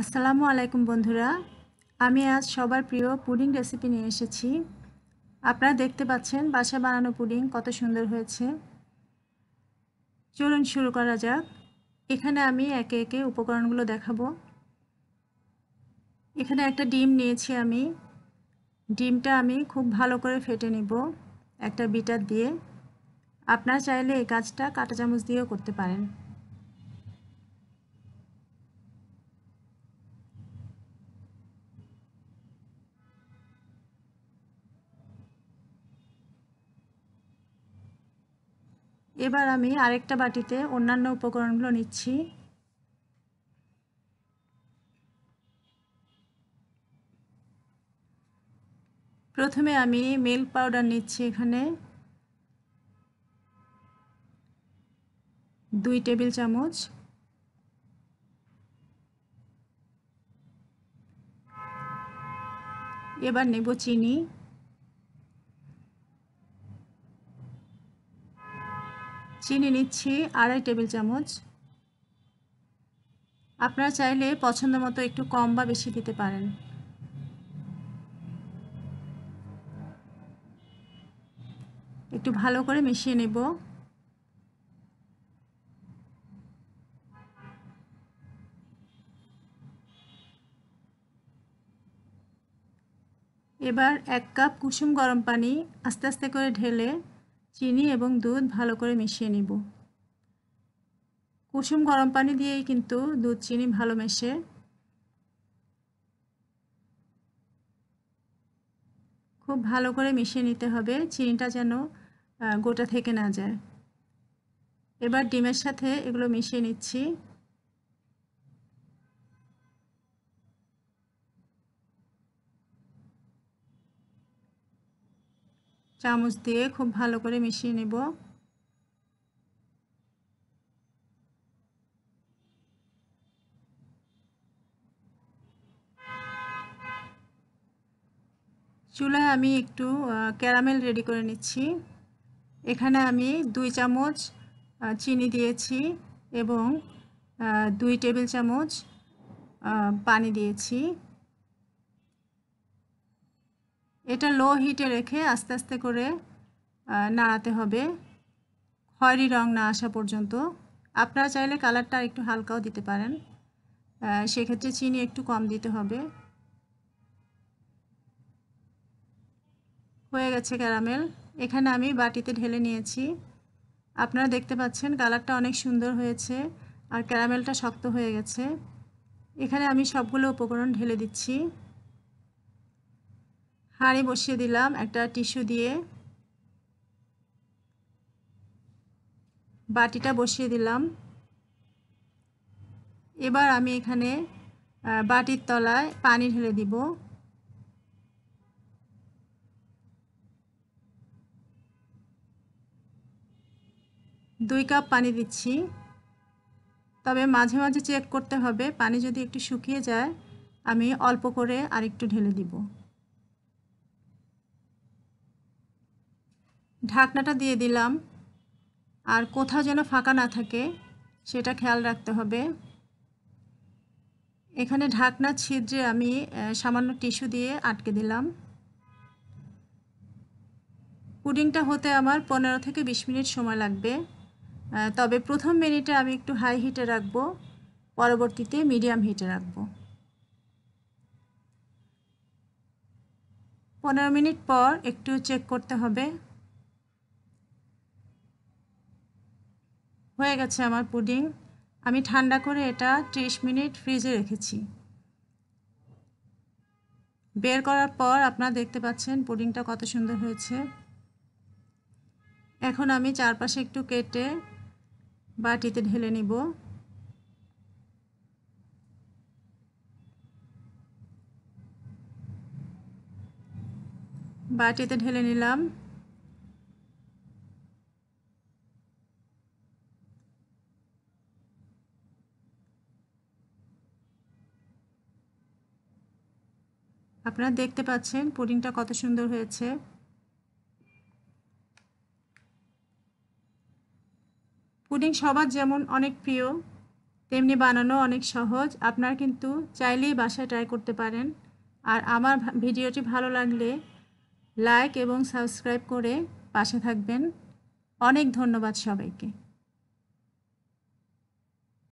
আসসালামু আলাইকুম বন্ধুরা, আমি আজ সবার প্রিয় পুডিং রেসিপি নিয়ে এসেছি। আপনারা দেখতে পাচ্ছেন বাসায় বানানো পুডিং কত সুন্দর হয়েছে। চলুন শুরু করা যাক। এখানে আমি একে একে উপকরণগুলো দেখাবো। এখানে একটা ডিম নিয়েছি আমি। ডিমটা আমি খুব ভালো করে ফেটে নিব একটা বিটার দিয়ে। আপনারা চাইলে এই কাজটা কাঁটা চামচ দিয়েও করতে পারেন। এবার আমি আরেকটা বাটিতে অন্যান্য উপকরণগুলো নিচ্ছি। প্রথমে আমি মিল্ক পাউডার নিচ্ছি, এখানে 2 টেবিল চামচ। এবার নেব চিনি। চিনি নিচ্ছি 2.5 টেবিল চামচ। আপনারা চাইলে পছন্দ মতো একটু কম বা বেশি দিতে পারেন। একটু ভালো করে মিশিয়ে নেব। এবার 1 কাপ কুসুম গরম পানি আস্তে আস্তে করে ঢেলে চিনি এবং দুধ ভালো করে মিশিয়ে নেব। কুসুম গরম পানি দিয়েই কিন্তু দুধ চিনি ভালো মেশে। খুব ভালো করে মিশিয়ে নিতে হবে, চিনিটা যেন গোটা থেকে না যায়। এবার ডিমের সাথে এগুলো মিশিয়ে নিচ্ছি। চামচ দিয়ে খুব ভালো করে মিশিয়ে নেব। চুলায় আমি একটু ক্যারামেল রেডি করে নিচ্ছি। এখানে আমি 2 চামচ চিনি দিয়েছি এবং 2 টেবিল চামচ পানি দিয়েছি। এটা লো হিটে রেখে আস্তে আস্তে করে নাড়াতে হবে খয়েরি রং না আসা পর্যন্ত। আপনারা চাইলে কালারটা একটু হালকাও দিতে পারেন, সেক্ষেত্রে চিনি একটু কম দিতে হবে। হয়ে গেছে ক্যারামেল। এখানে আমি বাটিতে ঢেলে নিয়েছি। আপনারা দেখতে পাচ্ছেন কালারটা অনেক সুন্দর হয়েছে আর ক্যারামেলটা শক্ত হয়ে গেছে। এখানে আমি সবগুলো উপকরণ ঢেলে দিচ্ছি। হাঁড়ি বসিয়ে দিলাম একটা টিস্যু দিয়ে। বাটিটা বসিয়ে দিলাম। এবার আমি এখানে বাটির তলায় পানি ঢেলে দিব। দুই কাপ পানি দিচ্ছি, তবে মাঝে মাঝে চেক করতে হবে, পানি যদি একটু শুকিয়ে যায় আমি অল্প করে আরেকটু ঢেলে দিব। ঢাকনাটা দিয়ে দিলাম, আর কোথাও যেন ফাঁকা না থাকে সেটা খেয়াল রাখতে হবে। এখানে ঢাকনা ছিদ্রে আমি সামান্য টিস্যু দিয়ে আটকে দিলাম। পুডিংটা হতে আমার 15 থেকে 20 মিনিট সময় লাগবে, তবে প্রথম মিনিটে আমি একটু হাই হিটে রাখবো, পরবর্তীতে মিডিয়াম হিটে রাখবো। 15 মিনিট পর একটু চেক করতে হবে। হয়ে গেছে আমার পুডিং। আমি ঠান্ডা করে এটা 30 মিনিট ফ্রিজে রেখেছি। বের করার পর আপনারা দেখতে পাচ্ছেন পুডিংটা কত সুন্দর হয়েছে। এখন আমি চারপাশে একটু কেটে বাটিতে ঢেলে নিব। বাটিতে ঢেলে নিলাম। আপনারা দেখতে পাচ্ছেন পুডিংটা কত সুন্দর হয়েছে। পুডিং সবার যেমন অনেক প্রিয়, তেমনি বানানো অনেক সহজ। আপনারা কিন্তু চাইলেই বাসায় ট্রাই করতে পারেন। আর আমার ভিডিওটি ভালো লাগলে লাইক এবং সাবস্ক্রাইব করে পাশে থাকবেন। অনেক ধন্যবাদ সবাইকে।